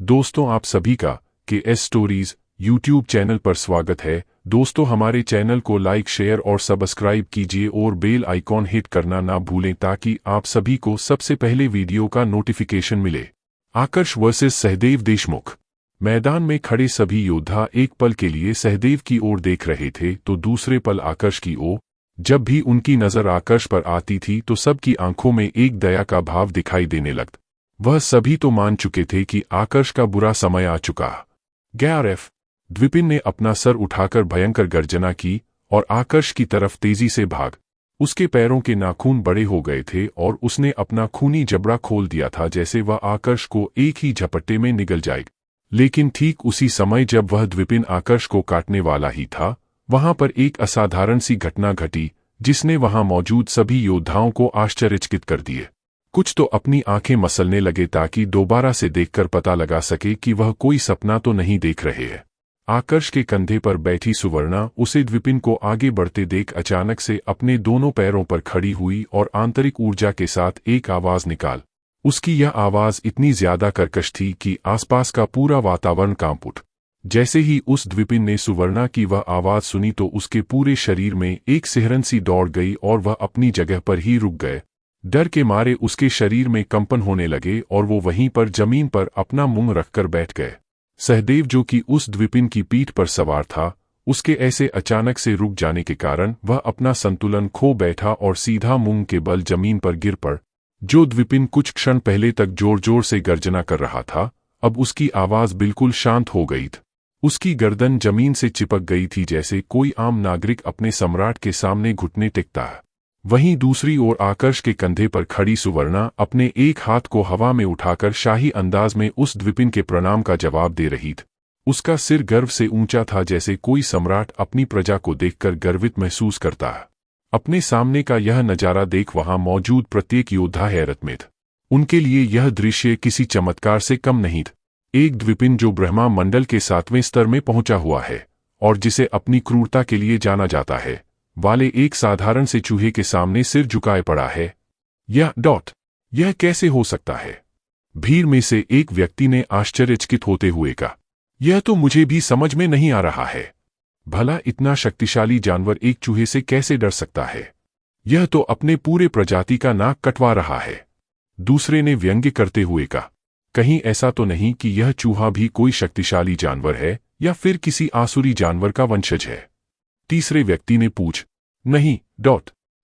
दोस्तों, आप सभी का KS स्टोरीज यूट्यूब चैनल पर स्वागत है। दोस्तों, हमारे चैनल को लाइक, शेयर और सब्सक्राइब कीजिए और बेल आइकॉन हिट करना ना भूलें ताकि आप सभी को सबसे पहले वीडियो का नोटिफिकेशन मिले। आकर्ष वर्सेस सहदेव देशमुख। मैदान में खड़े सभी योद्धा एक पल के लिए सहदेव की ओर देख रहे थे तो दूसरे पल आकर्ष की ओर। जब भी उनकी नजर आकर्ष पर आती थी तो सबकी आंखों में एक दया का भाव दिखाई देने लगता। वह सभी तो मान चुके थे कि आकर्ष का बुरा समय आ चुका। ग्यारह। द्विपिन ने अपना सर उठाकर भयंकर गर्जना की और आकर्ष की तरफ तेजी से भाग। उसके पैरों के नाखून बड़े हो गए थे और उसने अपना खूनी जबड़ा खोल दिया था जैसे वह आकर्ष को एक ही झपट्टे में निगल जाएगा। लेकिन ठीक उसी समय जब वह द्विपिन आकर्ष को काटने वाला ही था, वहां पर एक असाधारण सी घटना घटी जिसने वहां मौजूद सभी योद्धाओं को आश्चर्यचकित कर दिए। कुछ तो अपनी आंखें मसलने लगे ताकि दोबारा से देखकर पता लगा सके कि वह कोई सपना तो नहीं देख रहे हैं। आकर्ष के कंधे पर बैठी सुवर्णा उसे द्विपिन को आगे बढ़ते देख अचानक से अपने दोनों पैरों पर खड़ी हुई और आंतरिक ऊर्जा के साथ एक आवाज निकाल। उसकी यह आवाज इतनी ज्यादा कर्कश थी कि आसपास का पूरा वातावरण कांप उठ। जैसे ही उस द्विपिन ने सुवर्णा की वह आवाज सुनी तो उसके पूरे शरीर में एक सिहरन सी दौड़ गई और वह अपनी जगह पर ही रुक गए। डर के मारे उसके शरीर में कंपन होने लगे और वो वहीं पर जमीन पर अपना मुंह रखकर बैठ गए। सहदेव, जो कि उस द्विपिन की पीठ पर सवार था, उसके ऐसे अचानक से रुक जाने के कारण वह अपना संतुलन खो बैठा और सीधा मुंह के बल जमीन पर गिर पड़। जो द्विपिन कुछ क्षण पहले तक जोर जोर से गर्जना कर रहा था, अब उसकी आवाज बिल्कुल शांत हो गई थी। उसकी गर्दन जमीन से चिपक गई थी जैसे कोई आम नागरिक अपने सम्राट के सामने घुटने टेकता है। वहीं दूसरी ओर आकर्ष के कंधे पर खड़ी सुवर्णा अपने एक हाथ को हवा में उठाकर शाही अंदाज में उस द्विपिन के प्रणाम का जवाब दे रही थी। उसका सिर गर्व से ऊंचा था जैसे कोई सम्राट अपनी प्रजा को देखकर गर्वित महसूस करता है। अपने सामने का यह नजारा देख वहां मौजूद प्रत्येक योद्धा हैरत में था। उनके लिए यह दृश्य किसी चमत्कार से कम नहीं था। एक द्विपिन जो ब्रह्मा मंडल के 7वें स्तर में पहुंचा हुआ है और जिसे अपनी क्रूरता के लिए जाना जाता है, वाले एक साधारण से चूहे के सामने सिर झुकाए पड़ा है। यह कैसे हो सकता है? भीड़ में से एक व्यक्ति ने आश्चर्यचकित होते हुए कहा, यह तो मुझे भी समझ में नहीं आ रहा है। भला इतना शक्तिशाली जानवर एक चूहे से कैसे डर सकता है? यह तो अपने पूरे प्रजाति का नाक कटवा रहा है। दूसरे ने व्यंग्य करते हुए कहा, कहीं ऐसा तो नहीं कि यह चूहा भी कोई शक्तिशाली जानवर है या फिर किसी आसुरी जानवर का वंशज है? तीसरे व्यक्ति ने पूछ, नहीं,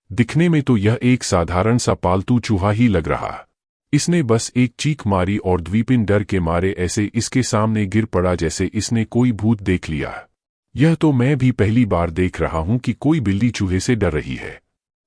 दिखने में तो यह एक साधारण सा पालतू चूहा ही लग रहा है। इसने बस एक चीख मारी और द्विपिन डर के मारे ऐसे इसके सामने गिर पड़ा जैसे इसने कोई भूत देख लिया। यह तो मैं भी पहली बार देख रहा हूं कि कोई बिल्ली चूहे से डर रही है।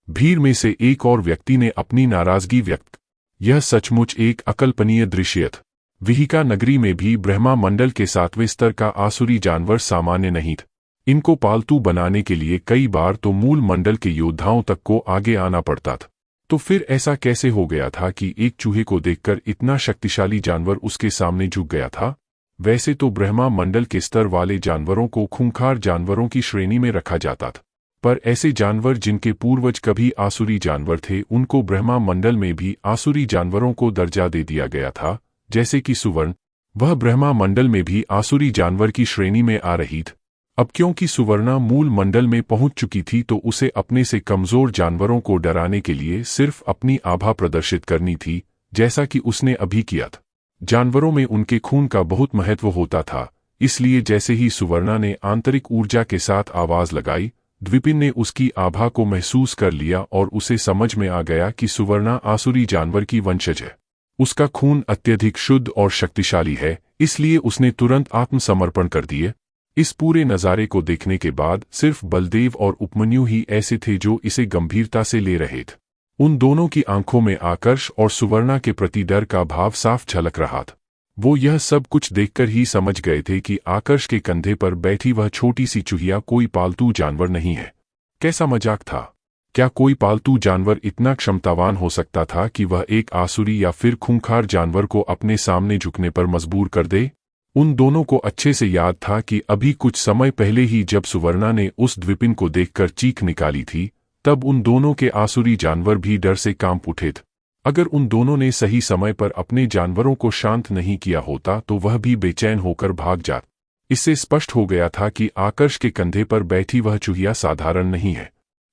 भीड़ में से एक और व्यक्ति ने अपनी नाराजगी व्यक्त। यह सचमुच एक अकल्पनीय दृश्य था। विहिका नगरी में भी ब्रह्मा मंडल के 7वें स्तर का आसुरी जानवर सामान्य नहीं था। इनको पालतू बनाने के लिए कई बार तो मूल मंडल के योद्धाओं तक को आगे आना पड़ता था। तो फिर ऐसा कैसे हो गया था कि एक चूहे को देखकर इतना शक्तिशाली जानवर उसके सामने झुक गया था? वैसे तो ब्रह्मा मंडल के स्तर वाले जानवरों को खूंखार जानवरों की श्रेणी में रखा जाता था, पर ऐसे जानवर जिनके पूर्वज कभी आसुरी जानवर थे उनको ब्रह्मा मंडल में भी आसुरी जानवरों को दर्जा दे दिया गया था। जैसे कि सुवर्ण, वह ब्रह्मा मंडल में भी आसुरी जानवर की श्रेणी में आ रही थी। अब क्योंकि सुवर्णा मूल मंडल में पहुंच चुकी थी तो उसे अपने से कमजोर जानवरों को डराने के लिए सिर्फ अपनी आभा प्रदर्शित करनी थी, जैसा कि उसने अभी किया था। जानवरों में उनके खून का बहुत महत्व होता था, इसलिए जैसे ही सुवर्णा ने आंतरिक ऊर्जा के साथ आवाज लगाई, द्विपिन ने उसकी आभा को महसूस कर लिया और उसे समझ में आ गया कि सुवर्णा आसुरी जानवर की वंशज है। उसका खून अत्यधिक शुद्ध और शक्तिशाली है, इसलिए उसने तुरंत आत्मसमर्पण कर दिए। इस पूरे नज़ारे को देखने के बाद सिर्फ बलदेव और उपमन्यु ही ऐसे थे जो इसे गंभीरता से ले रहे थे। उन दोनों की आंखों में आकर्ष और सुवर्णा के प्रति डर का भाव साफ झलक रहा था। वो यह सब कुछ देखकर ही समझ गए थे कि आकर्ष के कंधे पर बैठी वह छोटी सी चूहिया कोई पालतू जानवर नहीं है। कैसा मजाक था? क्या कोई पालतू जानवर इतना क्षमतावान हो सकता था कि वह एक आसुरी या फिर खूंखार जानवर को अपने सामने झुकने पर मजबूर कर दे? उन दोनों को अच्छे से याद था कि अभी कुछ समय पहले ही जब सुवर्णा ने उस द्विपिन को देखकर चीख निकाली थी, तब उन दोनों के आसुरी जानवर भी डर से कांप उठे थे। अगर उन दोनों ने सही समय पर अपने जानवरों को शांत नहीं किया होता तो वह भी बेचैन होकर भाग जाता। इससे स्पष्ट हो गया था कि आकर्ष के कंधे पर बैठी वह चूहिया साधारण नहीं है।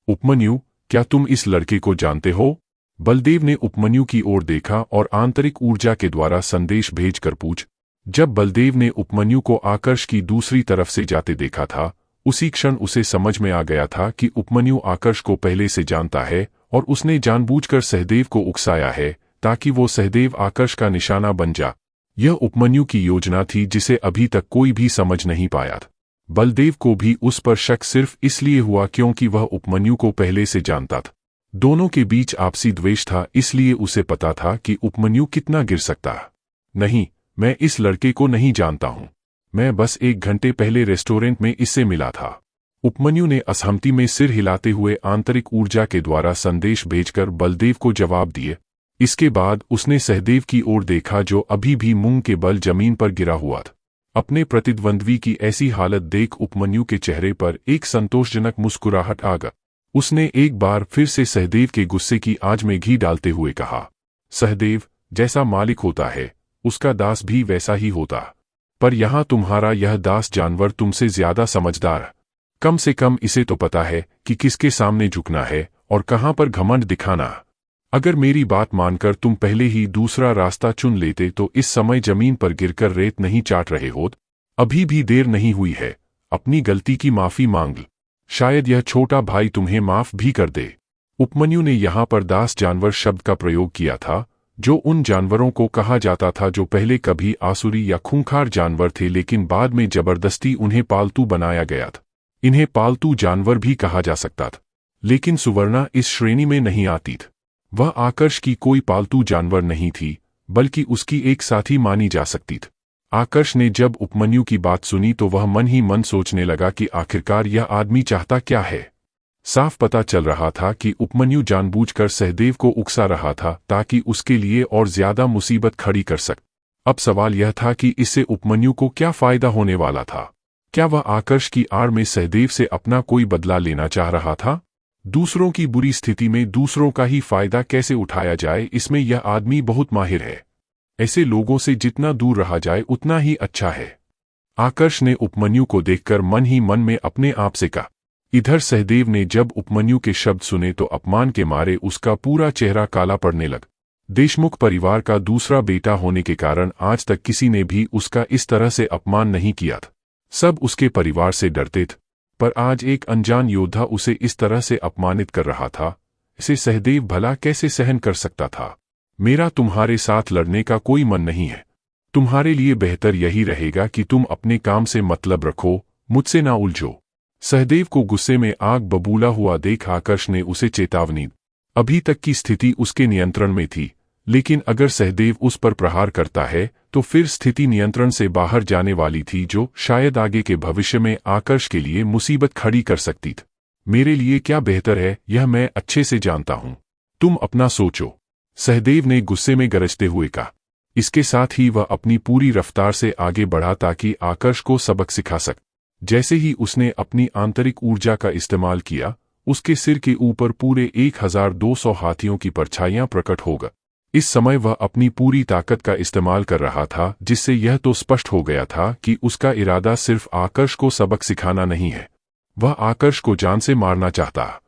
उपमन्यु, क्या तुम इस लड़के को जानते हो? बलदेव ने उपमन्यु की ओर देखा और आंतरिक ऊर्जा के द्वारा संदेश भेजकर पूछ। जब बलदेव ने उपमन्यु को आकर्ष की दूसरी तरफ से जाते देखा था, उसी क्षण उसे समझ में आ गया था कि उपमन्यु आकर्ष को पहले से जानता है और उसने जानबूझकर सहदेव को उकसाया है ताकि वो सहदेव आकर्ष का निशाना बन जा। यह उपमन्यु की योजना थी जिसे अभी तक कोई भी समझ नहीं पाया था। बलदेव को भी उस पर शक सिर्फ इसलिए हुआ क्योंकि वह उपमन्यु को पहले से जानता था। दोनों के बीच आपसी द्वेष था, इसलिए उसे पता था कि उपमन्यु कितना गिर सकता है। नहीं, मैं इस लड़के को नहीं जानता हूं। मैं बस 1 घंटे पहले रेस्टोरेंट में इससे मिला था। उपमन्यु ने असहमति में सिर हिलाते हुए आंतरिक ऊर्जा के द्वारा संदेश भेजकर बलदेव को जवाब दिए। इसके बाद उसने सहदेव की ओर देखा जो अभी भी मूंग के बल जमीन पर गिरा हुआ था। अपने प्रतिद्वंद्वी की ऐसी हालत देख उपमन्यु के चेहरे पर एक संतोषजनक मुस्कुराहट आ गई। उसने एक बार फिर से सहदेव के गुस्से की आंच में घी डालते हुए कहा, सहदेव, जैसा मालिक होता है उसका दास भी वैसा ही होता, पर यहां तुम्हारा यह दास जानवर तुमसे ज्यादा समझदार है। कम से कम इसे तो पता है कि किसके सामने झुकना है और कहां पर घमंड दिखाना है। अगर मेरी बात मानकर तुम पहले ही दूसरा रास्ता चुन लेते तो इस समय जमीन पर गिरकर रेत नहीं चाट रहे होत। अभी भी देर नहीं हुई है, अपनी गलती की माफी मांग लो। शायद यह छोटा भाई तुम्हें माफ भी कर दे। उपमन्यु ने यहां पर दास जानवर शब्द का प्रयोग किया था, जो उन जानवरों को कहा जाता था जो पहले कभी आसुरी या खूंखार जानवर थे लेकिन बाद में जबरदस्ती उन्हें पालतू बनाया गया था। इन्हें पालतू जानवर भी कहा जा सकता था, लेकिन सुवर्णा इस श्रेणी में नहीं आती थी। वह आकर्ष की कोई पालतू जानवर नहीं थी, बल्कि उसकी एक साथी मानी जा सकती थी। आकर्ष ने जब उपमन्यु की बात सुनी तो वह मन ही मन सोचने लगा कि आखिरकार यह आदमी चाहता क्या है। साफ पता चल रहा था कि उपमन्यु जानबूझकर सहदेव को उकसा रहा था ताकि उसके लिए और ज्यादा मुसीबत खड़ी कर सके। अब सवाल यह था कि इससे उपमन्यु को क्या फायदा होने वाला था। क्या वह आकर्ष की आड़ में सहदेव से अपना कोई बदला लेना चाह रहा था? दूसरों की बुरी स्थिति में दूसरों का ही फायदा कैसे उठाया जाए, इसमें यह आदमी बहुत माहिर है। ऐसे लोगों से जितना दूर रहा जाए उतना ही अच्छा है। आकर्ष ने उपमन्यु को देखकर मन ही मन में अपने आप से कहा। इधर सहदेव ने जब उपमन्यु के शब्द सुने तो अपमान के मारे उसका पूरा चेहरा काला पड़ने लगा। देशमुख परिवार का दूसरा बेटा होने के कारण आज तक किसी ने भी उसका इस तरह से अपमान नहीं किया था। सब उसके परिवार से डरते थे, पर आज एक अनजान योद्धा उसे इस तरह से अपमानित कर रहा था। इसे सहदेव भला कैसे सहन कर सकता था? मेरा तुम्हारे साथ लड़ने का कोई मन नहीं है। तुम्हारे लिए बेहतर यही रहेगा कि तुम अपने काम से मतलब रखो, मुझसे ना उलझो। सहदेव को गुस्से में आग बबूला हुआ देख आकर्ष ने उसे चेतावनी दी। अभी तक की स्थिति उसके नियंत्रण में थी, लेकिन अगर सहदेव उस पर प्रहार करता है तो फिर स्थिति नियंत्रण से बाहर जाने वाली थी, जो शायद आगे के भविष्य में आकर्ष के लिए मुसीबत खड़ी कर सकती थी। मेरे लिए क्या बेहतर है यह मैं अच्छे से जानता हूं, तुम अपना सोचो, सहदेव ने गुस्से में गरजते हुए कहा। इसके साथ ही वह अपनी पूरी रफ्तार से आगे बढ़ा ताकि आकर्ष को सबक सिखा सके। जैसे ही उसने अपनी आंतरिक ऊर्जा का इस्तेमाल किया, उसके सिर के ऊपर पूरे 1200 हाथियों की परछाइयां प्रकट हो गई। इस समय वह अपनी पूरी ताकत का इस्तेमाल कर रहा था, जिससे यह तो स्पष्ट हो गया था कि उसका इरादा सिर्फ आकर्ष को सबक सिखाना नहीं है, वह आकर्ष को जान से मारना चाहता।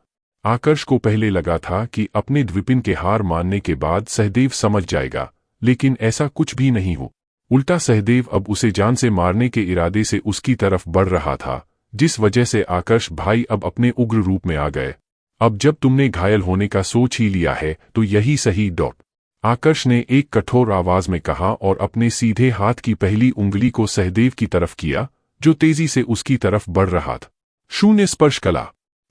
आकर्ष को पहले लगा था कि अपने द्विपिन के हार मानने के बाद सहदेव समझ जाएगा, लेकिन ऐसा कुछ भी नहीं हो। उल्टा सहदेव अब उसे जान से मारने के इरादे से उसकी तरफ बढ़ रहा था, जिस वजह से आकर्ष भाई अब अपने उग्र रूप में आ गए। अब जब तुमने घायल होने का सोच ही लिया है तो यही सही डॉट, आकर्ष ने एक कठोर आवाज में कहा और अपने सीधे हाथ की पहली उंगली को सहदेव की तरफ किया, जो तेजी से उसकी तरफ बढ़ रहा था। शून्य स्पर्श कला।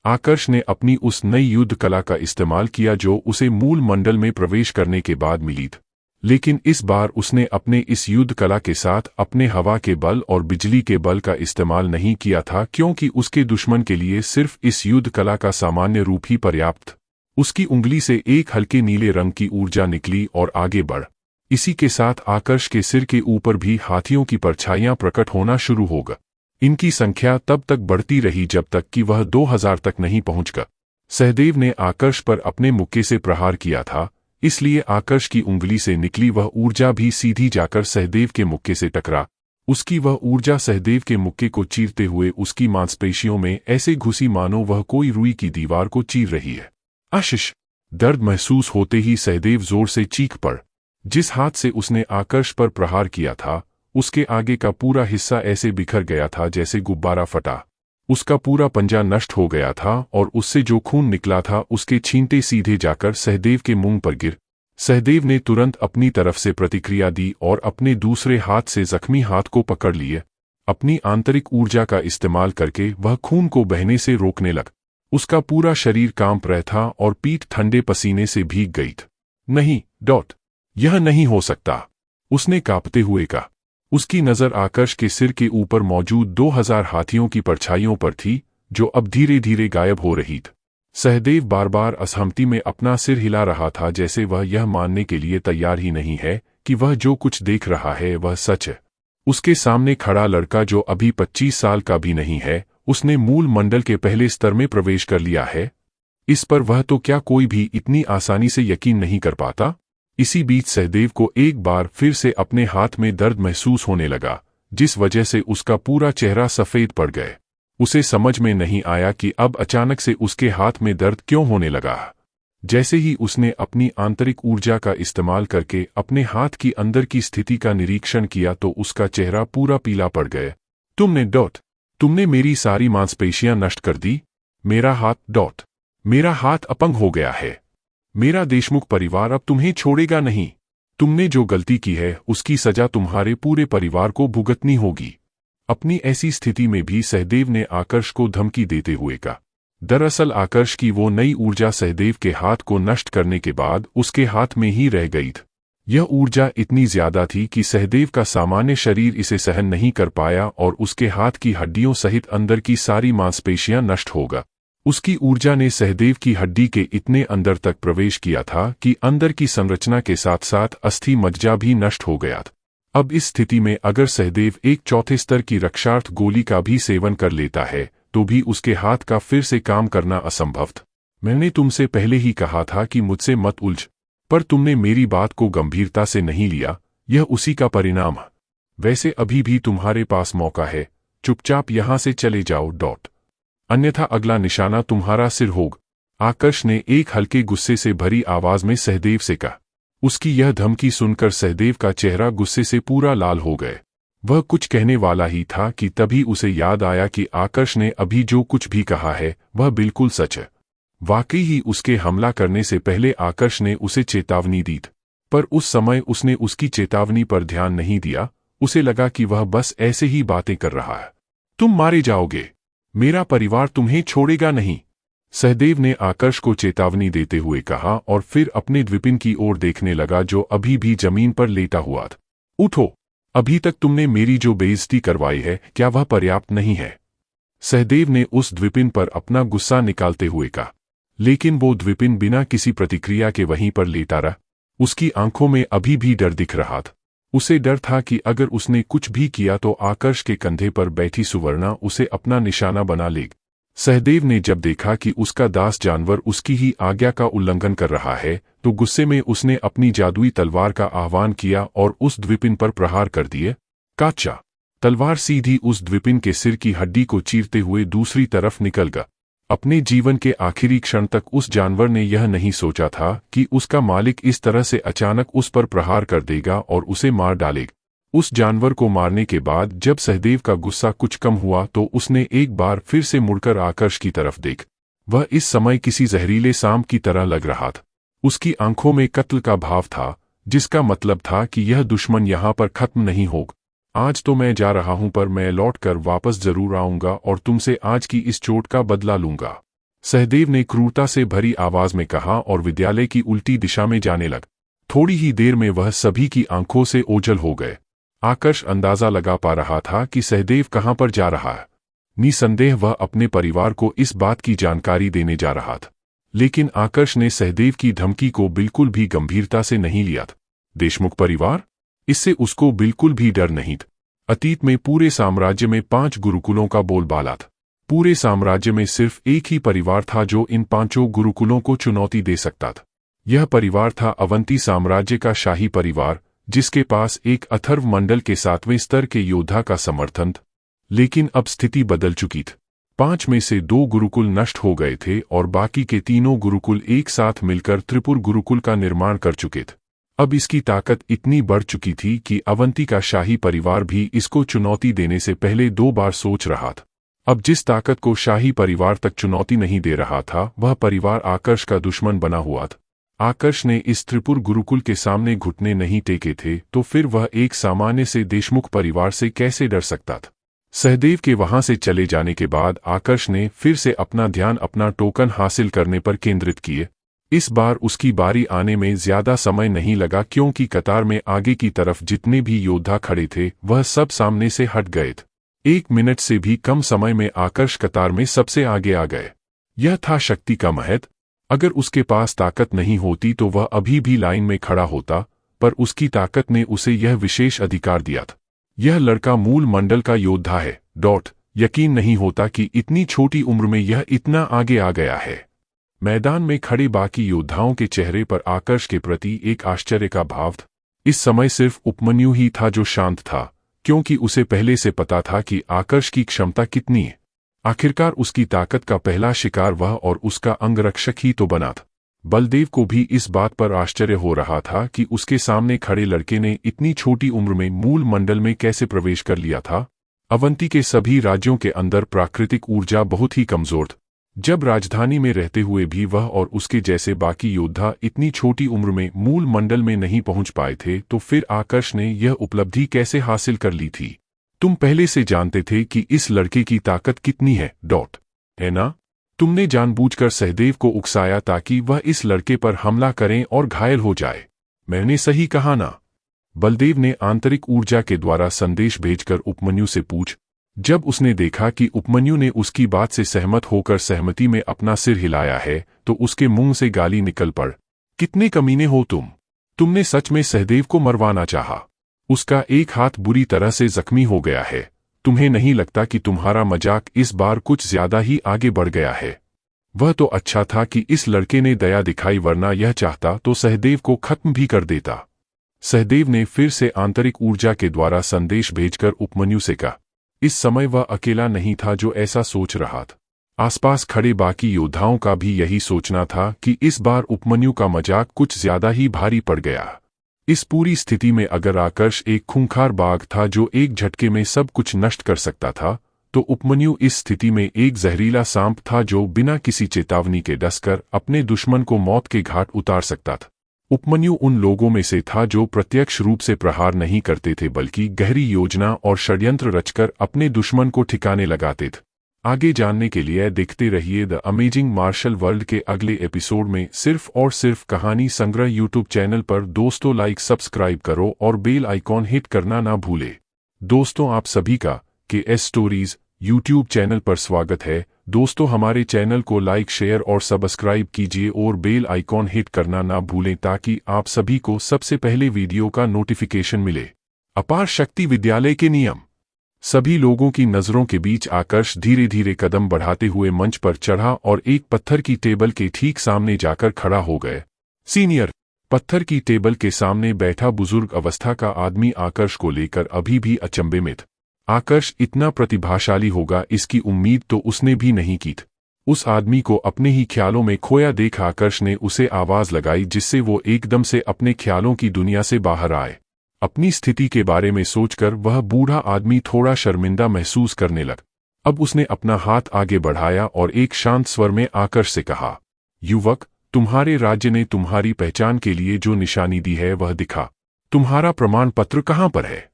आकर्ष ने अपनी उस नई युद्ध कला का इस्तेमाल किया जो उसे मूल मंडल में प्रवेश करने के बाद मिली थी, लेकिन इस बार उसने अपने इस युद्ध कला के साथ अपने हवा के बल और बिजली के बल का इस्तेमाल नहीं किया था, क्योंकि उसके दुश्मन के लिए सिर्फ इस युद्ध कला का सामान्य रूप ही पर्याप्त था। उसकी उंगली से एक हल्के नीले रंग की ऊर्जा निकली और आगे बढ़। इसी के साथ आकर्ष के सिर के ऊपर भी हाथियों की परछाइयां प्रकट होना शुरू हो गई। इनकी संख्या तब तक बढ़ती रही जब तक कि वह 2000 तक नहीं पहुंच गया। सहदेव ने आकर्ष पर अपने मुक्के से प्रहार किया था, इसलिए आकर्ष की उंगली से निकली वह ऊर्जा भी सीधी जाकर सहदेव के मुक्के से टकरा। उसकी वह ऊर्जा सहदेव के मुक्के को चीरते हुए उसकी मांसपेशियों में ऐसे घुसी मानो वह कोई रुई की दीवार को चीर रही है। आशिश! दर्द महसूस होते ही सहदेव जोर से चीख पड़। जिस हाथ से उसने आकर्ष पर प्रहार किया था, उसके आगे का पूरा हिस्सा ऐसे बिखर गया था जैसे गुब्बारा फटा। उसका पूरा पंजा नष्ट हो गया था और उससे जो खून निकला था उसके छींटे सीधे जाकर सहदेव के मुंह पर गिर। सहदेव ने तुरंत अपनी तरफ से प्रतिक्रिया दी और अपने दूसरे हाथ से जख्मी हाथ को पकड़ लिए। अपनी आंतरिक ऊर्जा का इस्तेमाल करके वह खून को बहने से रोकने लग। उसका पूरा शरीर कांप रहा था और पीठ ठंडे पसीने से भीग गई थी। नहीं, यह नहीं हो सकता, उसने कांपते हुए कहा। उसकी नजर आकर्ष के सिर के ऊपर मौजूद 2000 हाथियों की परछाइयों पर थी, जो अब धीरे धीरे गायब हो रही थी। सहदेव बार बार असहमति में अपना सिर हिला रहा था, जैसे वह यह मानने के लिए तैयार ही नहीं है कि वह जो कुछ देख रहा है वह सच है। उसके सामने खड़ा लड़का जो अभी 25 साल का भी नहीं है, उसने मूल मंडल के पहले स्तर में प्रवेश कर लिया है। इस पर वह तो क्या कोई भी इतनी आसानी से यकीन नहीं कर पाता। इसी बीच सहदेव को एक बार फिर से अपने हाथ में दर्द महसूस होने लगा, जिस वजह से उसका पूरा चेहरा सफेद पड़ गया। उसे समझ में नहीं आया कि अब अचानक से उसके हाथ में दर्द क्यों होने लगा। जैसे ही उसने अपनी आंतरिक ऊर्जा का इस्तेमाल करके अपने हाथ की अंदर की स्थिति का निरीक्षण किया तो उसका चेहरा पूरा पीला पड़ गया। तुमने मेरी सारी मांसपेशियां नष्ट कर दी। मेरा हाथ अपंग हो गया है। मेरा देशमुख परिवार अब तुम्हें छोड़ेगा नहीं। तुमने जो गलती की है उसकी सजा तुम्हारे पूरे परिवार को भुगतनी होगी। अपनी ऐसी स्थिति में भी सहदेव ने आकर्ष को धमकी देते हुए कहा। दरअसल आकर्ष की वो नई ऊर्जा सहदेव के हाथ को नष्ट करने के बाद उसके हाथ में ही रह गई थी। यह ऊर्जा इतनी ज्यादा थी कि सहदेव का सामान्य शरीर इसे सहन नहीं कर पाया और उसके हाथ की हड्डियों सहित अंदर की सारी मांसपेशियां नष्ट हो गई। उसकी ऊर्जा ने सहदेव की हड्डी के इतने अंदर तक प्रवेश किया था कि अंदर की संरचना के साथ साथ अस्थि मज्जा भी नष्ट हो गया था। अब इस स्थिति में अगर सहदेव एक चौथे स्तर की रक्षार्थ गोली का भी सेवन कर लेता है तो भी उसके हाथ का फिर से काम करना असंभव था। मैंने तुमसे पहले ही कहा था कि मुझसे मत उलझ, पर तुमने मेरी बात को गंभीरता से नहीं लिया। यह उसी का परिणाम है। वैसे अभी भी तुम्हारे पास मौका है, चुपचाप यहां से चले जाओ। अन्यथा अगला निशाना तुम्हारा सिर होगा। आकर्ष ने एक हल्के गुस्से से भरी आवाज में सहदेव से कहा। उसकी यह धमकी सुनकर सहदेव का चेहरा गुस्से से पूरा लाल हो गए। वह कुछ कहने वाला ही था कि तभी उसे याद आया कि आकर्ष ने अभी जो कुछ भी कहा है वह बिल्कुल सच है। वाकई ही उसके हमला करने से पहले आकर्ष ने उसे चेतावनी दी थी, पर उस समय उसने उसकी चेतावनी पर ध्यान नहीं दिया। उसे लगा कि वह बस ऐसे ही बातें कर रहा है। तुम मारे जाओगे, मेरा परिवार तुम्हें छोड़ेगा नहीं, सहदेव ने आकर्ष को चेतावनी देते हुए कहा और फिर अपने द्विपिन की ओर देखने लगा जो अभी भी जमीन पर लेटा हुआ था। उठो, अभी तक तुमने मेरी जो बेइज्जती करवाई है क्या वह पर्याप्त नहीं है? सहदेव ने उस द्विपिन पर अपना गुस्सा निकालते हुए कहा। लेकिन वो द्विपिन बिना किसी प्रतिक्रिया के वहीं पर लेटा रहा। उसकी आंखों में अभी भी डर दिख रहा था। उसे डर था कि अगर उसने कुछ भी किया तो आकर्ष के कंधे पर बैठी सुवर्णा उसे अपना निशाना बना लेगी। सहदेव ने जब देखा कि उसका दास जानवर उसकी ही आज्ञा का उल्लंघन कर रहा है तो गुस्से में उसने अपनी जादुई तलवार का आह्वान किया और उस द्विपिन पर प्रहार कर दिए। काचा! तलवार सीधी उस द्विपिन के सिर की हड्डी को चीरते हुए दूसरी तरफ निकल गया। अपने जीवन के आखिरी क्षण तक उस जानवर ने यह नहीं सोचा था कि उसका मालिक इस तरह से अचानक उस पर प्रहार कर देगा और उसे मार डालेगा। उस जानवर को मारने के बाद जब सहदेव का गुस्सा कुछ कम हुआ तो उसने एक बार फिर से मुड़कर आकर्ष की तरफ देख। वह इस समय किसी जहरीले सांप की तरह लग रहा था। उसकी आंखों में कत्ल का भाव था, जिसका मतलब था कि यह दुश्मन यहां पर खत्म नहीं होगा। आज तो मैं जा रहा हूं पर मैं लौटकर वापस जरूर आऊंगा और तुमसे आज की इस चोट का बदला लूंगा, सहदेव ने क्रूरता से भरी आवाज में कहा और विद्यालय की उल्टी दिशा में जाने लगा। थोड़ी ही देर में वह सभी की आंखों से ओझल हो गए। आकर्ष अंदाजा लगा पा रहा था कि सहदेव कहां पर जा रहा है। निसंदेह वह अपने परिवार को इस बात की जानकारी देने जा रहा था, लेकिन आकर्ष ने सहदेव की धमकी को बिल्कुल भी गंभीरता से नहीं लिया था। देशमुख परिवार? इससे उसको बिल्कुल भी डर नहीं था। अतीत में पूरे साम्राज्य में 5 गुरुकुलों का बोलबाला था। पूरे साम्राज्य में सिर्फ एक ही परिवार था जो इन 5 गुरुकुलों को चुनौती दे सकता था। यह परिवार था अवंती साम्राज्य का शाही परिवार, जिसके पास एक अथर्व मंडल के 7वें स्तर के योद्धा का समर्थन था। लेकिन अब स्थिति बदल चुकी थी। 5 में से 2 गुरुकुल नष्ट हो गए थे और बाकी के 3 गुरुकुल एक साथ मिलकर त्रिपुर गुरुकुल का निर्माण कर चुके थे। अब इसकी ताकत इतनी बढ़ चुकी थी कि अवंती का शाही परिवार भी इसको चुनौती देने से पहले 2 बार सोच रहा था। अब जिस ताकत को शाही परिवार तक चुनौती नहीं दे रहा था, वह परिवार आकर्ष का दुश्मन बना हुआ था। आकर्ष ने इस त्रिपुर गुरुकुल के सामने घुटने नहीं टेके थे, तो फिर वह एक सामान्य से देशमुख परिवार से कैसे डर सकता था। सहदेव के वहां से चले जाने के बाद आकर्ष ने फिर से अपना ध्यान अपना टोकन हासिल करने पर केंद्रित किए। इस बार उसकी बारी आने में ज्यादा समय नहीं लगा, क्योंकि कतार में आगे की तरफ जितने भी योद्धा खड़े थे वह सब सामने से हट गए थे। 1 मिनट से भी कम समय में आकर्ष कतार में सबसे आगे आ गए। यह था शक्ति का महत्व। अगर उसके पास ताकत नहीं होती तो वह अभी भी लाइन में खड़ा होता, पर उसकी ताकत ने उसे यह विशेष अधिकार दिया था। यह लड़का मूल मंडल का योद्धा है। यकीन नहीं होता कि इतनी छोटी उम्र में यह इतना आगे आ गया है। मैदान में खड़े बाकी योद्धाओं के चेहरे पर आकर्ष के प्रति एक आश्चर्य का भाव था। इस समय सिर्फ उपमन्यु ही था जो शांत था, क्योंकि उसे पहले से पता था कि आकर्ष की क्षमता कितनी है। आखिरकार उसकी ताकत का पहला शिकार वह और उसका अंगरक्षक ही तो बना था। बलदेव को भी इस बात पर आश्चर्य हो रहा था कि उसके सामने खड़े लड़के ने इतनी छोटी उम्र में मूल मंडल में कैसे प्रवेश कर लिया था। अवंती के सभी राज्यों के अंदर प्राकृतिक ऊर्जा बहुत ही कमजोर थी। जब राजधानी में रहते हुए भी वह और उसके जैसे बाकी योद्धा इतनी छोटी उम्र में मूल मंडल में नहीं पहुंच पाए थे, तो फिर आकर्ष ने यह उपलब्धि कैसे हासिल कर ली थी। तुम पहले से जानते थे कि इस लड़के की ताकत कितनी है, है ना? तुमने जानबूझकर सहदेव को उकसाया ताकि वह इस लड़के पर हमला करें और घायल हो जाए। मैंने सही कहा ना? बलदेव ने आंतरिक ऊर्जा के द्वारा संदेश भेजकर उपमन्यु से पूछ। जब उसने देखा कि उपमन्यु ने उसकी बात से सहमत होकर सहमति में अपना सिर हिलाया है, तो उसके मुंह से गाली निकल पड़। कितने कमीने हो तुम! तुमने सच में सहदेव को मरवाना चाहा। उसका एक हाथ बुरी तरह से जख्मी हो गया है। तुम्हें नहीं लगता कि तुम्हारा मजाक इस बार कुछ ज्यादा ही आगे बढ़ गया है? वह तो अच्छा था कि इस लड़के ने दया दिखाई, वरना यह चाहता तो सहदेव को खत्म भी कर देता। सहदेव ने फिर से आंतरिक ऊर्जा के द्वारा संदेश भेजकर उपमन्यु से कहा। इस समय वह अकेला नहीं था जो ऐसा सोच रहा था। आसपास खड़े बाकी योद्धाओं का भी यही सोचना था कि इस बार उपमन्यु का मजाक कुछ ज्यादा ही भारी पड़ गया। इस पूरी स्थिति में अगर आकर्ष एक खूंखार बाघ था जो एक झटके में सब कुछ नष्ट कर सकता था, तो उपमन्यु इस स्थिति में एक जहरीला सांप था जो बिना किसी चेतावनी के डसकर अपने दुश्मन को मौत के घाट उतार सकता था। उपमन्यु उन लोगों में से था जो प्रत्यक्ष रूप से प्रहार नहीं करते थे, बल्कि गहरी योजना और षड्यंत्र रचकर अपने दुश्मन को ठिकाने लगाते थे। आगे जानने के लिए देखते रहिए द अमेजिंग मार्शल वर्ल्ड के अगले एपिसोड में। सिर्फ और सिर्फ कहानी संग्रह यूट्यूब चैनल पर। दोस्तों लाइक सब्सक्राइब करो और बेल आइकॉन हिट करना ना भूले। दोस्तों आप सभी का KS स्टोरीज यूट्यूब चैनल पर स्वागत है। दोस्तों हमारे चैनल को लाइक शेयर और सब्सक्राइब कीजिए और बेल आइकॉन हिट करना ना भूलें ताकि आप सभी को सबसे पहले वीडियो का नोटिफिकेशन मिले। अपार शक्ति विद्यालय के नियम। सभी लोगों की नजरों के बीच आकर्ष धीरे धीरे कदम बढ़ाते हुए मंच पर चढ़ा और एक पत्थर की टेबल के ठीक सामने जाकर खड़ा हो गए। सीनियर। पत्थर की टेबल के सामने बैठा बुजुर्ग अवस्था का आदमी आकर्ष को लेकर अभी भी अचंभे में था। आकर्ष इतना प्रतिभाशाली होगा इसकी उम्मीद तो उसने भी नहीं की थी। उस आदमी को अपने ही ख्यालों में खोया देख आकर्ष ने उसे आवाज लगाई, जिससे वो एकदम से अपने ख्यालों की दुनिया से बाहर आए। अपनी स्थिति के बारे में सोचकर वह बूढ़ा आदमी थोड़ा शर्मिंदा महसूस करने लगा। अब उसने अपना हाथ आगे बढ़ाया और एक शांत स्वर में आकर्ष से कहा, युवक, तुम्हारे राज्य ने तुम्हारी पहचान के लिए जो निशानी दी है वह दिखा। तुम्हारा प्रमाण पत्र कहाँ पर है?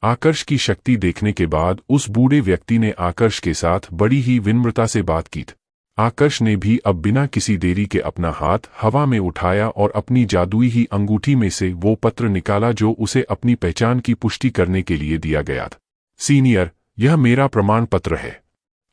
आकर्ष की शक्ति देखने के बाद उस बूढ़े व्यक्ति ने आकर्ष के साथ बड़ी ही विनम्रता से बात की। आकर्ष ने भी अब बिना किसी देरी के अपना हाथ हवा में उठाया और अपनी जादुई ही अंगूठी में से वो पत्र निकाला जो उसे अपनी पहचान की पुष्टि करने के लिए दिया गया था। सीनियर, यह मेरा प्रमाण पत्र है।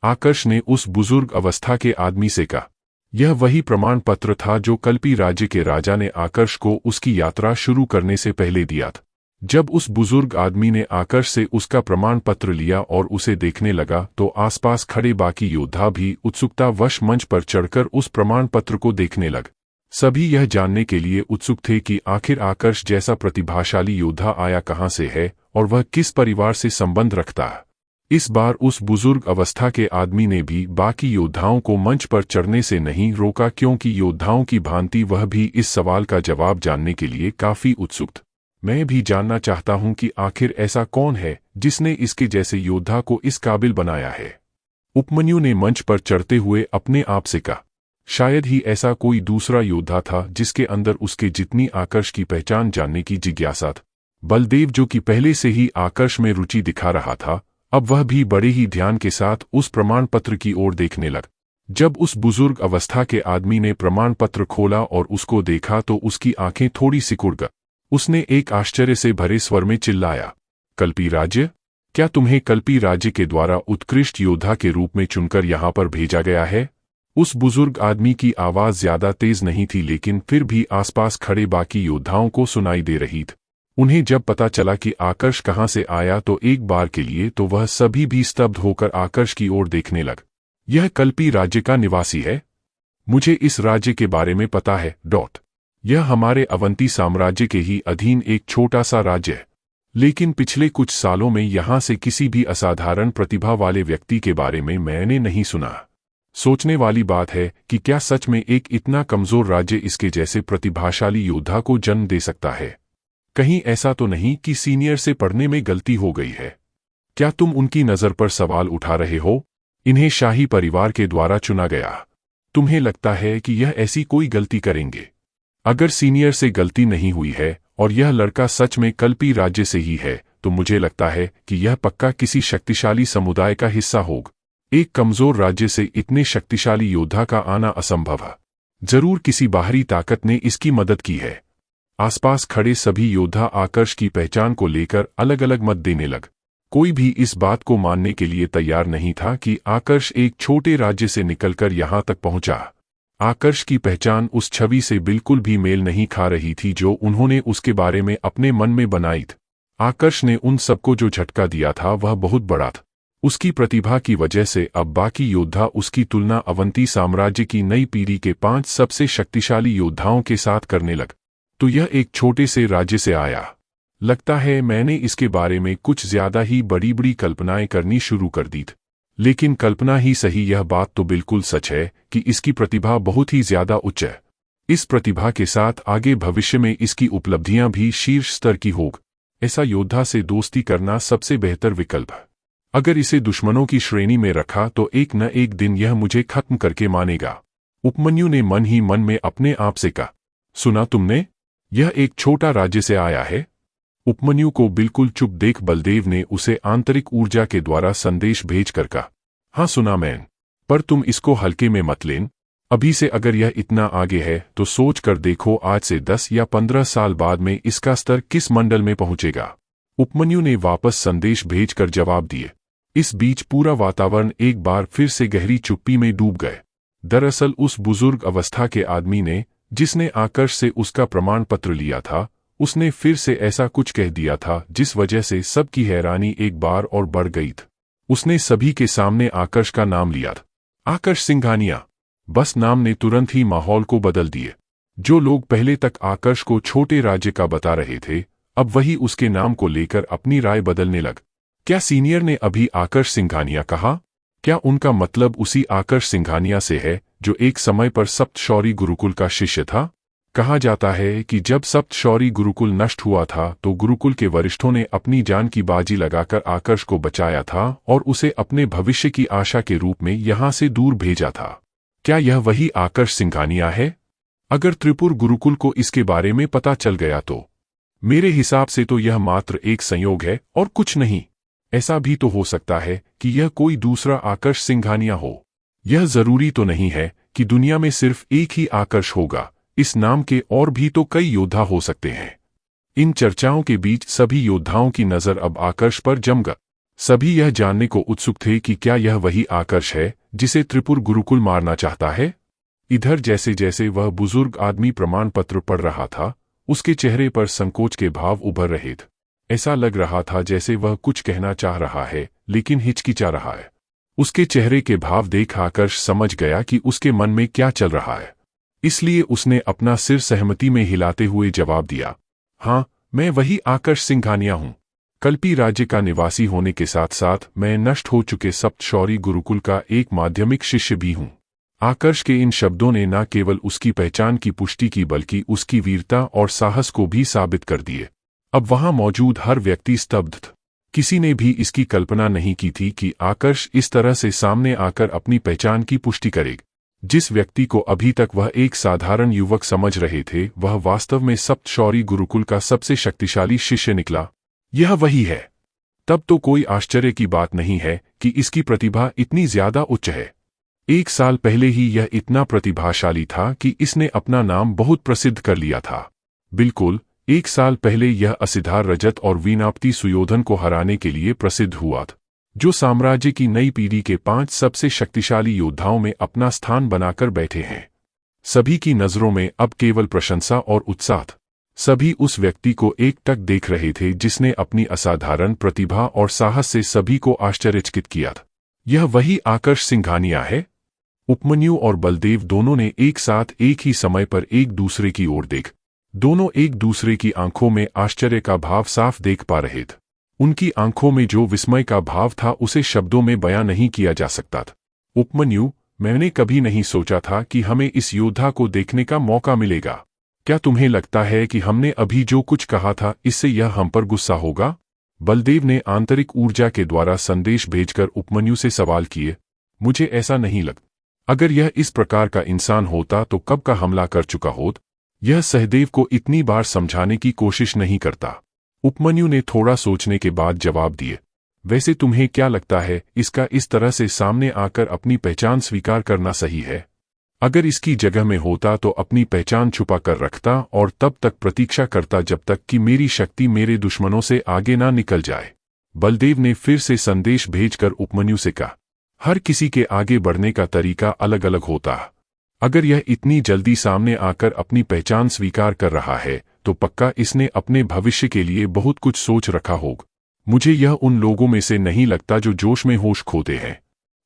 आकर्ष ने उस बुजुर्ग अवस्था के आदमी से कहा। यह वही प्रमाण पत्र था जो कल्पी राज्य के राजा ने आकर्ष को उसकी यात्रा शुरू करने से पहले दिया था। जब उस बुजुर्ग आदमी ने आकर्ष से उसका प्रमाण पत्र लिया और उसे देखने लगा, तो आसपास खड़े बाकी योद्धा भी उत्सुकतावश मंच पर चढ़कर उस प्रमाण पत्र को देखने लग। सभी यह जानने के लिए उत्सुक थे कि आखिर आकर्ष जैसा प्रतिभाशाली योद्धा आया कहां से है और वह किस परिवार से संबंध रखता है। इस बार उस बुजुर्ग अवस्था के आदमी ने भी बाकी योद्धाओं को मंच पर चढ़ने से नहीं रोका, क्योंकि योद्धाओं की भांति वह भी इस सवाल का जवाब जानने के लिए काफी उत्सुक था। मैं भी जानना चाहता हूं कि आखिर ऐसा कौन है जिसने इसके जैसे योद्धा को इस काबिल बनाया है। उपमन्यु ने मंच पर चढ़ते हुए अपने आप से कहा। शायद ही ऐसा कोई दूसरा योद्धा था जिसके अंदर उसके जितनी आकर्ष की पहचान जानने की जिज्ञासा थी। बलदेव, जो कि पहले से ही आकर्ष में रुचि दिखा रहा था, अब वह भी बड़े ही ध्यान के साथ उस प्रमाण पत्र की ओर देखने लगा। जब उस बुजुर्ग अवस्था के आदमी ने प्रमाण पत्र खोला और उसको देखा तो उसकी आंखें थोड़ी सिकुड़ गईं। उसने एक आश्चर्य से भरे स्वर में चिल्लाया, कल्पी राज्य? क्या तुम्हें कल्पी राज्य के द्वारा उत्कृष्ट योद्धा के रूप में चुनकर यहां पर भेजा गया है? उस बुजुर्ग आदमी की आवाज ज्यादा तेज नहीं थी, लेकिन फिर भी आसपास खड़े बाकी योद्धाओं को सुनाई दे रही थी। उन्हें जब पता चला कि आकर्ष कहां से आया तो एक बार के लिए तो वह सभी भी स्तब्ध होकर आकर्ष की ओर देखने लग। यह कल्पी राज्य का निवासी है? मुझे इस राज्य के बारे में पता है। यह हमारे अवंती साम्राज्य के ही अधीन एक छोटा सा राज्य है, लेकिन पिछले कुछ सालों में यहां से किसी भी असाधारण प्रतिभा वाले व्यक्ति के बारे में मैंने नहीं सुना। सोचने वाली बात है कि क्या सच में एक इतना कमजोर राज्य इसके जैसे प्रतिभाशाली योद्धा को जन्म दे सकता है? कहीं ऐसा तो नहीं कि सीनियर से पढ़ने में गलती हो गई है? क्या तुम उनकी नजर पर सवाल उठा रहे हो? इन्हें शाही परिवार के द्वारा चुना गया। तुम्हें लगता है कि यह ऐसी कोई गलती करेंगे? अगर सीनियर से गलती नहीं हुई है और यह लड़का सच में कल्पी राज्य से ही है, तो मुझे लगता है कि यह पक्का किसी शक्तिशाली समुदाय का हिस्सा होगा। एक कमजोर राज्य से इतने शक्तिशाली योद्धा का आना असंभव है। जरूर किसी बाहरी ताकत ने इसकी मदद की है। आसपास खड़े सभी योद्धा आकर्ष की पहचान को लेकर अलग अलग मत देने लग। कोई भी इस बात को मानने के लिए तैयार नहीं था कि आकर्ष एक छोटे राज्य से निकलकर यहां तक पहुंचा। आकर्ष की पहचान उस छवि से बिल्कुल भी मेल नहीं खा रही थी जो उन्होंने उसके बारे में अपने मन में बनाई थी। आकर्ष ने उन सबको जो झटका दिया था वह बहुत बड़ा था। उसकी प्रतिभा की वजह से अब बाकी योद्धा उसकी तुलना अवंती साम्राज्य की नई पीढ़ी के 5 सबसे शक्तिशाली योद्धाओं के साथ करने लग। तो यह एक छोटे से राज्य से आया। लगता है मैंने इसके बारे में कुछ ज्यादा ही बड़ी बड़ी कल्पनाएं करनी शुरू कर दी थी। लेकिन कल्पना ही सही, यह बात तो बिल्कुल सच है कि इसकी प्रतिभा बहुत ही ज्यादा उच्च है। इस प्रतिभा के साथ आगे भविष्य में इसकी उपलब्धियां भी शीर्ष स्तर की होग। ऐसा योद्धा से दोस्ती करना सबसे बेहतर विकल्प है। अगर इसे दुश्मनों की श्रेणी में रखा तो एक न एक दिन यह मुझे खत्म करके मानेगा। उपमन्यु ने मन ही मन में अपने आप से कहा। सुना तुमने? यह एक छोटा राज्य से आया है। उपमन्यु को बिल्कुल चुप देख बलदेव ने उसे आंतरिक ऊर्जा के द्वारा संदेश भेज कर कहा, हाँ सुना मैंने, पर तुम इसको हल्के में मत लेन। अभी से अगर यह इतना आगे है तो सोच कर देखो आज से 10 या 15 साल बाद में इसका स्तर किस मंडल में पहुंचेगा। उपमन्यु ने वापस संदेश भेजकर जवाब दिए। इस बीच पूरा वातावरण एक बार फिर से गहरी चुप्पी में डूब गए। दरअसल उस बुजुर्ग अवस्था के आदमी ने, जिसने आकर्ष से उसका प्रमाण पत्र लिया था, उसने फिर से ऐसा कुछ कह दिया था जिस वजह से सबकी हैरानी एक बार और बढ़ गई थी। उसने सभी के सामने आकर्ष का नाम लिया था, आकर्ष सिंघानिया। बस नाम ने तुरंत ही माहौल को बदल दिए। जो लोग पहले तक आकर्ष को छोटे राज्य का बता रहे थे, अब वही उसके नाम को लेकर अपनी राय बदलने लग। क्या सीनियर ने अभी आकर्ष सिंघानिया कहा? क्या उनका मतलब उसी आकर्ष सिंघानिया से है जो एक समय पर सप्तशौरी गुरुकुल का शिष्य था? कहा जाता है कि जब सप्तशौरी गुरुकुल नष्ट हुआ था तो गुरुकुल के वरिष्ठों ने अपनी जान की बाजी लगाकर आकर्ष को बचाया था और उसे अपने भविष्य की आशा के रूप में यहां से दूर भेजा था। क्या यह वही आकर्ष सिंघानिया है? अगर त्रिपुर गुरुकुल को इसके बारे में पता चल गया तो मेरे हिसाब से तो यह मात्र एक संयोग है और कुछ नहीं। ऐसा भी तो हो सकता है कि यह कोई दूसरा आकर्ष सिंघानिया हो। यह जरूरी तो नहीं है कि दुनिया में सिर्फ एक ही आकर्ष होगा। इस नाम के और भी तो कई योद्धा हो सकते हैं। इन चर्चाओं के बीच सभी योद्धाओं की नजर अब आकर्ष पर जम गई। सभी यह जानने को उत्सुक थे कि क्या यह वही आकर्ष है जिसे त्रिपुर गुरुकुल मारना चाहता है। इधर जैसे जैसे वह बुजुर्ग आदमी प्रमाण पत्र पढ़ रहा था, उसके चेहरे पर संकोच के भाव उभर रहे थे। ऐसा लग रहा था जैसे वह कुछ कहना चाह रहा है लेकिन हिचकिचा रहा है। उसके चेहरे के भाव देख आकर्ष समझ गया कि उसके मन में क्या चल रहा है। इसलिए उसने अपना सिर सहमति में हिलाते हुए जवाब दिया, हाँ, मैं वही आकर्ष सिंघानिया हूँ। कल्पी राज्य का निवासी होने के साथ साथ मैं नष्ट हो चुके सप्तशौरी गुरुकुल का एक माध्यमिक शिष्य भी हूँ। आकर्ष के इन शब्दों ने न केवल उसकी पहचान की पुष्टि की बल्कि उसकी वीरता और साहस को भी साबित कर दिए। अब वहां मौजूद हर व्यक्ति स्तब्ध था। किसी ने भी इसकी कल्पना नहीं की थी कि आकर्ष इस तरह से सामने आकर अपनी पहचान की पुष्टि करेगा। जिस व्यक्ति को अभी तक वह एक साधारण युवक समझ रहे थे, वह वास्तव में सप्तशौरी गुरुकुल का सबसे शक्तिशाली शिष्य निकला। यह वही है। तब तो कोई आश्चर्य की बात नहीं है कि इसकी प्रतिभा इतनी ज्यादा उच्च है। 1 साल पहले ही यह इतना प्रतिभाशाली था कि इसने अपना नाम बहुत प्रसिद्ध कर लिया था। बिल्कुल 1 साल पहले यह असिधार रजत और वीणापति सुयोधन को हराने के लिए प्रसिद्ध हुआ था, जो साम्राज्य की नई पीढ़ी के 5 सबसे शक्तिशाली योद्धाओं में अपना स्थान बनाकर बैठे हैं। सभी की नजरों में अब केवल प्रशंसा और उत्साह था। सभी उस व्यक्ति को एकटक देख रहे थे जिसने अपनी असाधारण प्रतिभा और साहस से सभी को आश्चर्यचकित किया था। यह वही आकर्ष सिंघानिया है। उपमन्यु और बलदेव दोनों ने एक साथ एक ही समय पर एक दूसरे की ओर देख। दोनों एक दूसरे की आंखों में आश्चर्य का भाव साफ देख पा रहे थे। उनकी आंखों में जो विस्मय का भाव था उसे शब्दों में बयां नहीं किया जा सकता था। उपमन्यु, मैंने कभी नहीं सोचा था कि हमें इस योद्धा को देखने का मौका मिलेगा। क्या तुम्हें लगता है कि हमने अभी जो कुछ कहा था इससे यह हम पर गुस्सा होगा? बलदेव ने आंतरिक ऊर्जा के द्वारा संदेश भेजकर उपमन्यु से सवाल किए। मुझे ऐसा नहीं लगता। अगर यह इस प्रकार का इंसान होता तो कब का हमला कर चुका होता। यह सहदेव को इतनी बार समझाने की कोशिश नहीं करता। उपमन्यु ने थोड़ा सोचने के बाद जवाब दिए, वैसे तुम्हें क्या लगता है, इसका इस तरह से सामने आकर अपनी पहचान स्वीकार करना सही है? अगर इसकी जगह में होता तो अपनी पहचान छुपा कर रखता और तब तक प्रतीक्षा करता जब तक कि मेरी शक्ति मेरे दुश्मनों से आगे ना निकल जाए। बलदेव ने फिर से संदेश भेजकर उपमन्यु से कहा, हर किसी के आगे बढ़ने का तरीका अलग अलग होता है। अगर यह इतनी जल्दी सामने आकर अपनी पहचान स्वीकार कर रहा है तो पक्का इसने अपने भविष्य के लिए बहुत कुछ सोच रखा होगा। मुझे यह उन लोगों में से नहीं लगता जो जोश में होश खोते हैं।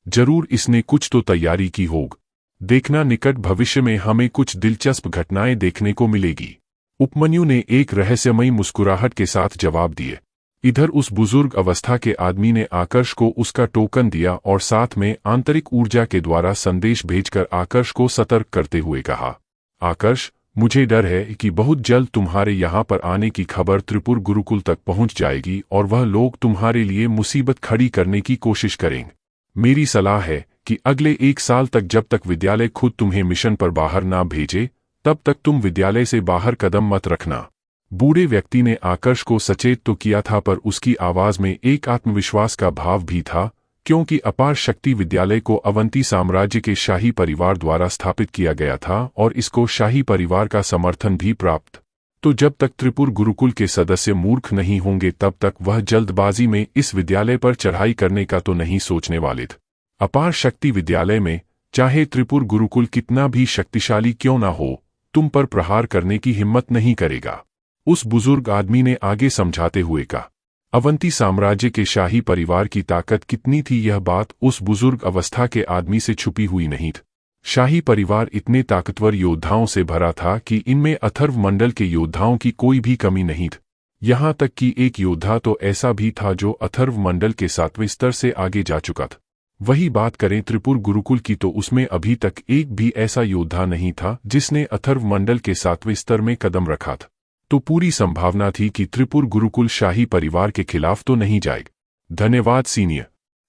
जरूर इसने कुछ तो तैयारी की होगी। देखना, निकट भविष्य में हमें कुछ दिलचस्प घटनाएं देखने को मिलेगी। उपमन्यु ने एक रहस्यमयी मुस्कुराहट के साथ जवाब दिए। इधर उस बुजुर्ग अवस्था के आदमी ने आकर्ष को उसका टोकन दिया और साथ में आंतरिक ऊर्जा के द्वारा संदेश भेजकर आकर्ष को सतर्क करते हुए कहा, आकर्ष, मुझे डर है कि बहुत जल्द तुम्हारे यहाँ पर आने की खबर त्रिपुर गुरुकुल तक पहुँच जाएगी और वह लोग तुम्हारे लिए मुसीबत खड़ी करने की कोशिश करेंगे। मेरी सलाह है कि अगले 1 साल तक, जब तक विद्यालय खुद तुम्हें मिशन पर बाहर ना भेजे, तब तक तुम विद्यालय से बाहर कदम मत रखना। बूढ़े व्यक्ति ने आकर्ष को सचेत तो किया था, पर उसकी आवाज में एक आत्मविश्वास का भाव भी था, क्योंकि अपार शक्ति विद्यालय को अवंती साम्राज्य के शाही परिवार द्वारा स्थापित किया गया था और इसको शाही परिवार का समर्थन भी प्राप्त। तो जब तक त्रिपुर गुरुकुल के सदस्य मूर्ख नहीं होंगे तब तक वह जल्दबाजी में इस विद्यालय पर चढ़ाई करने का तो नहीं सोचने वाले थे। अपार शक्ति विद्यालय में चाहे त्रिपुर गुरुकुल कितना भी शक्तिशाली क्यों ना हो, तुम पर प्रहार करने की हिम्मत नहीं करेगा। उस बुजुर्ग आदमी ने आगे समझाते हुए कहा, अवंती साम्राज्य के शाही परिवार की ताकत कितनी थी, यह बात उस बुजुर्ग अवस्था के आदमी से छुपी हुई नहीं थी। शाही परिवार इतने ताकतवर योद्धाओं से भरा था कि इनमें अथर्व मंडल के योद्धाओं की कोई भी कमी नहीं थी। यहाँ तक कि एक योद्धा तो ऐसा भी था जो अथर्व मंडल के 7वें स्तर से आगे जा चुका था। वही बात करें त्रिपुर गुरुकुल की तो उसमें अभी तक एक भी ऐसा योद्धा नहीं था जिसने अथर्व मंडल के 7वें स्तर में कदम रखा था। तो पूरी संभावना थी कि त्रिपुर गुरुकुल शाही परिवार के खिलाफ तो नहीं जाएगा। धन्यवाद सीनियर,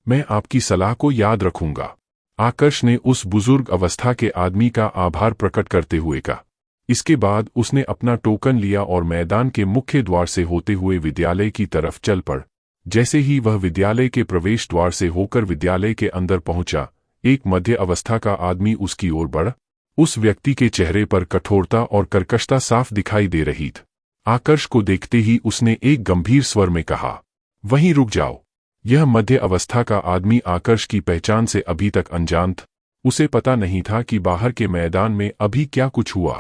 मैं आपकी सलाह को याद रखूंगा। आकर्ष ने उस बुजुर्ग अवस्था के आदमी का आभार प्रकट करते हुए कहा। इसके बाद उसने अपना टोकन लिया और मैदान के मुख्य द्वार से होते हुए विद्यालय की तरफ चल पड़। जैसे ही वह विद्यालय के प्रवेश द्वार से होकर विद्यालय के अंदर पहुंचा, एक मध्य अवस्था का आदमी उसकी ओर बढ़ा। उस व्यक्ति के चेहरे पर कठोरता और कर्कशता साफ दिखाई दे रही थी। आकर्ष को देखते ही उसने एक गंभीर स्वर में कहा, वहीं रुक जाओ। यह मध्य अवस्था का आदमी आकर्ष की पहचान से अभी तक अनजान था। उसे पता नहीं था कि बाहर के मैदान में अभी क्या कुछ हुआ।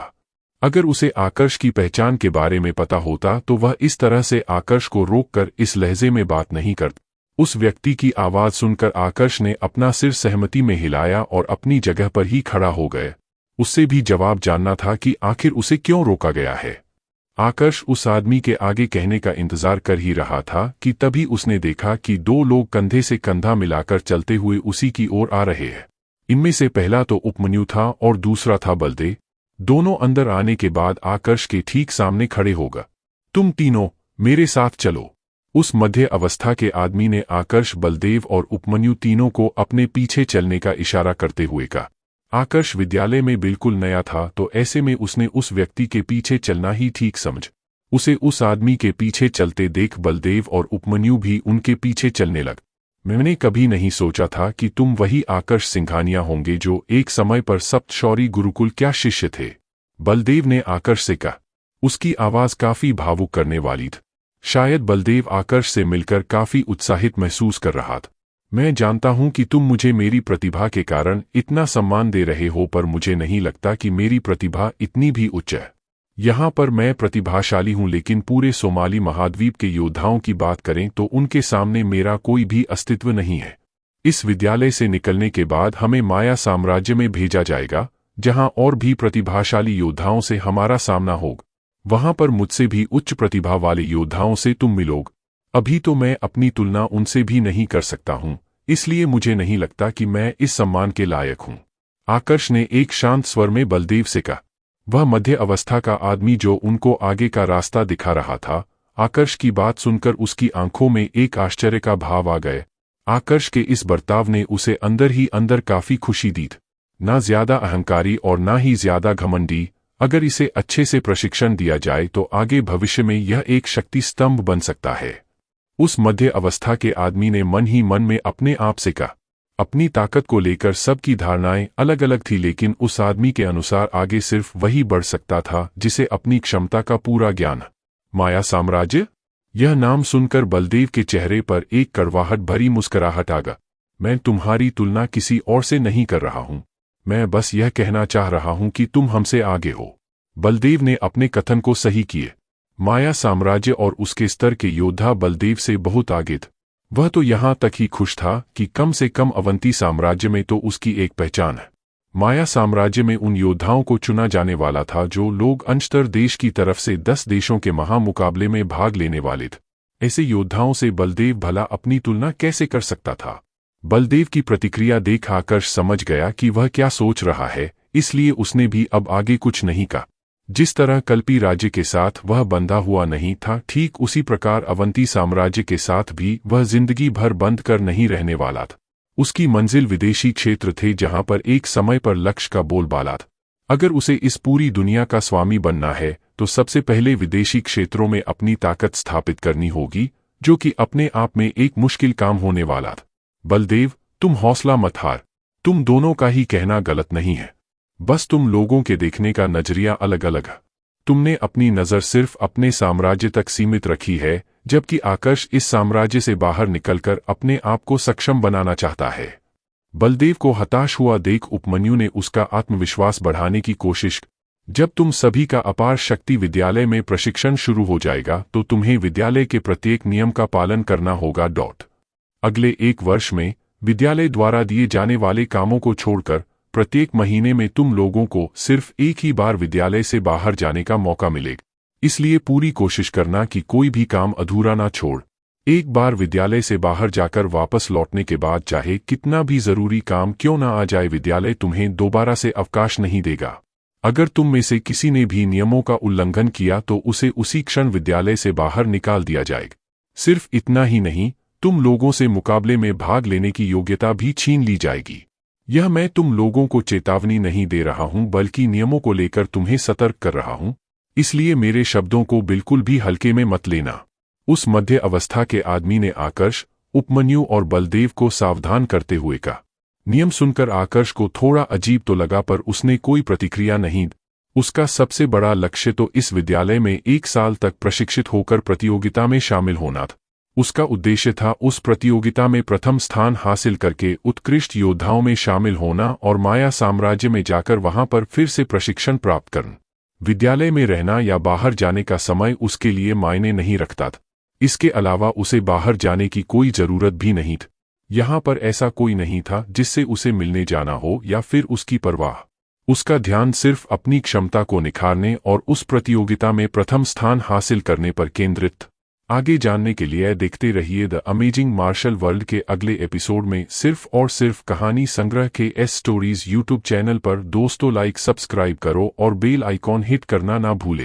अगर उसे आकर्ष की पहचान के बारे में पता होता तो वह इस तरह से आकर्ष को रोककर इस लहजे में बात नहीं करता। उस व्यक्ति की आवाज सुनकर आकर्ष ने अपना सिर सहमति में हिलाया और अपनी जगह पर ही खड़ा हो गए। उससे भी जवाब जानना था कि आखिर उसे क्यों रोका गया है। आकर्ष उस आदमी के आगे कहने का इंतजार कर ही रहा था कि तभी उसने देखा कि दो लोग कंधे से कंधा मिलाकर चलते हुए उसी की ओर आ रहे हैं। इनमें से पहला तो उपमन्यु था और दूसरा था बलदेव। दोनों अंदर आने के बाद आकर्ष के ठीक सामने खड़े होगा। तुम तीनों मेरे साथ चलो। उस मध्य अवस्था के आदमी ने आकर्ष, बलदेव और उपमन्यु तीनों को अपने पीछे चलने का इशारा करते हुए कहा। आकर्ष विद्यालय में बिल्कुल नया था, तो ऐसे में उसने उस व्यक्ति के पीछे चलना ही ठीक समझ। उसे उस आदमी के पीछे चलते देख बलदेव और उपमन्यु भी उनके पीछे चलने लग। मैंने कभी नहीं सोचा था कि तुम वही आकर्ष सिंघानिया होंगे जो एक समय पर सप्तशौरी गुरुकुल क्या शिष्य थे, बलदेव ने आकर्ष से कहा। उसकी आवाज काफी भावुक करने वाली थी। शायद बलदेव आकर्ष से मिलकर काफी उत्साहित महसूस कर रहा था। मैं जानता हूं कि तुम मुझे मेरी प्रतिभा के कारण इतना सम्मान दे रहे हो, पर मुझे नहीं लगता कि मेरी प्रतिभा इतनी भी उच्च है। यहां पर मैं प्रतिभाशाली हूं, लेकिन पूरे सोमाली महाद्वीप के योद्धाओं की बात करें तो उनके सामने मेरा कोई भी अस्तित्व नहीं है। इस विद्यालय से निकलने के बाद हमें माया साम्राज्य में भेजा जाएगा, जहां और भी प्रतिभाशाली योद्धाओं से हमारा सामना होगा। वहां पर मुझसे भी उच्च प्रतिभा वाले योद्धाओं से तुम मिलोगे। अभी तो मैं अपनी तुलना उनसे भी नहीं कर सकता हूं, इसलिए मुझे नहीं लगता कि मैं इस सम्मान के लायक हूं, आकर्ष ने एक शांत स्वर में बलदेव से कहा। वह मध्य अवस्था का आदमी जो उनको आगे का रास्ता दिखा रहा था, आकर्ष की बात सुनकर उसकी आंखों में एक आश्चर्य का भाव आ गए। आकर्ष के इस बर्ताव ने उसे अंदर ही अंदर काफी खुशी दी। ना ज्यादा अहंकारी और ना ही ज्यादा घमंडी। अगर इसे अच्छे से प्रशिक्षण दिया जाए तो आगे भविष्य में यह एक शक्ति स्तंभ बन सकता है। उस मध्य अवस्था के आदमी ने मन ही मन में अपने आप से कहा। अपनी ताकत को लेकर सबकी धारणाएं अलग अलग थी, लेकिन उस आदमी के अनुसार आगे सिर्फ वही बढ़ सकता था जिसे अपनी क्षमता का पूरा ज्ञान। माया साम्राज्य, यह नाम सुनकर बलदेव के चेहरे पर एक कड़वाहट भरी मुस्कुराहट आ गई। मैं तुम्हारी तुलना किसी और से नहीं कर रहा हूं, मैं बस यह कहना चाह रहा हूं कि तुम हमसे आगे हो। बलदेव ने अपने कथन को सही किए। माया साम्राज्य और उसके स्तर के योद्धा बलदेव से बहुत आगे थे। वह तो यहां तक ही खुश था कि कम से कम अवंती साम्राज्य में तो उसकी एक पहचान है। माया साम्राज्य में उन योद्धाओं को चुना जाने वाला था जो लोग अंशतर देश की तरफ से 10 देशों के महामुकाबले में भाग लेने वाले थे। ऐसे योद्धाओं से बलदेव भला अपनी तुलना कैसे कर सकता था? बलदेव की प्रतिक्रिया देख आकर्ष समझ गया कि वह क्या सोच रहा है, इसलिए उसने भी अब आगे कुछ नहीं कहा। जिस तरह कल्पी राज्य के साथ वह बंधा हुआ नहीं था, ठीक उसी प्रकार अवंती साम्राज्य के साथ भी वह जिंदगी भर बंध कर नहीं रहने वाला था। उसकी मंजिल विदेशी क्षेत्र थे, जहां पर एक समय पर लक्ष्य का बोलबाला था। अगर उसे इस पूरी दुनिया का स्वामी बनना है तो सबसे पहले विदेशी क्षेत्रों में अपनी ताकत स्थापित करनी होगी, जो कि अपने आप में एक मुश्किल काम होने वाला था। बलदेव, तुम हौसला मत हार। तुम दोनों का ही कहना गलत नहीं है, बस तुम लोगों के देखने का नजरिया अलग अलग है। तुमने अपनी नज़र सिर्फ अपने साम्राज्य तक सीमित रखी है, जबकि आकर्ष इस साम्राज्य से बाहर निकलकर अपने आप को सक्षम बनाना चाहता है। बलदेव को हताश हुआ देख उपमन्यु ने उसका आत्मविश्वास बढ़ाने की कोशिश की। जब तुम सभी का अपार शक्ति विद्यालय में प्रशिक्षण शुरू हो जाएगा तो तुम्हें विद्यालय के प्रत्येक नियम का पालन करना होगा। अगले 1 वर्ष में विद्यालय द्वारा दिए जाने वाले कामों को छोड़कर प्रत्येक महीने में तुम लोगों को सिर्फ एक ही बार विद्यालय से बाहर जाने का मौका मिलेगा, इसलिए पूरी कोशिश करना कि कोई भी काम अधूरा ना छोड़। एक बार विद्यालय से बाहर जाकर वापस लौटने के बाद चाहे कितना भी जरूरी काम क्यों ना आ जाए, विद्यालय तुम्हें दोबारा से अवकाश नहीं देगा। अगर तुम में से किसी ने भी नियमों का उल्लंघन किया तो उसे उसी क्षण विद्यालय से बाहर निकाल दिया जाएगा। सिर्फ इतना ही नहीं, तुम लोगों से मुकाबले में भाग लेने की योग्यता भी छीन ली जाएगी। यह मैं तुम लोगों को चेतावनी नहीं दे रहा हूं, बल्कि नियमों को लेकर तुम्हें सतर्क कर रहा हूं, इसलिए मेरे शब्दों को बिल्कुल भी हल्के में मत लेना। उस मध्य अवस्था के आदमी ने आकर्ष, उपमन्यु और बलदेव को सावधान करते हुए कहा। नियम सुनकर आकर्ष को थोड़ा अजीब तो लगा, पर उसने कोई प्रतिक्रिया नहीं दी। उसका सबसे बड़ा लक्ष्य तो इस विद्यालय में 1 साल तक प्रशिक्षित होकर प्रतियोगिता में शामिल होना था। उसका उद्देश्य था उस प्रतियोगिता में प्रथम स्थान हासिल करके उत्कृष्ट योद्धाओं में शामिल होना और माया साम्राज्य में जाकर वहां पर फिर से प्रशिक्षण प्राप्त करना। विद्यालय में रहना या बाहर जाने का समय उसके लिए मायने नहीं रखता था। इसके अलावा उसे बाहर जाने की कोई जरूरत भी नहीं थी। यहां पर ऐसा कोई नहीं था जिससे उसे मिलने जाना हो या फिर उसकी परवाह। उसका ध्यान सिर्फ अपनी क्षमता को निखारने और उस प्रतियोगिता में प्रथम स्थान हासिल करने पर केंद्रित। आगे जानने के लिए देखते रहिए द अमेजिंग मार्शल वर्ल्ड के अगले एपिसोड में। सिर्फ और सिर्फ कहानी संग्रह के एस स्टोरीज यूट्यूब चैनल पर। दोस्तों लाइक सब्सक्राइब करो और बेल आइकॉन हिट करना ना भूले।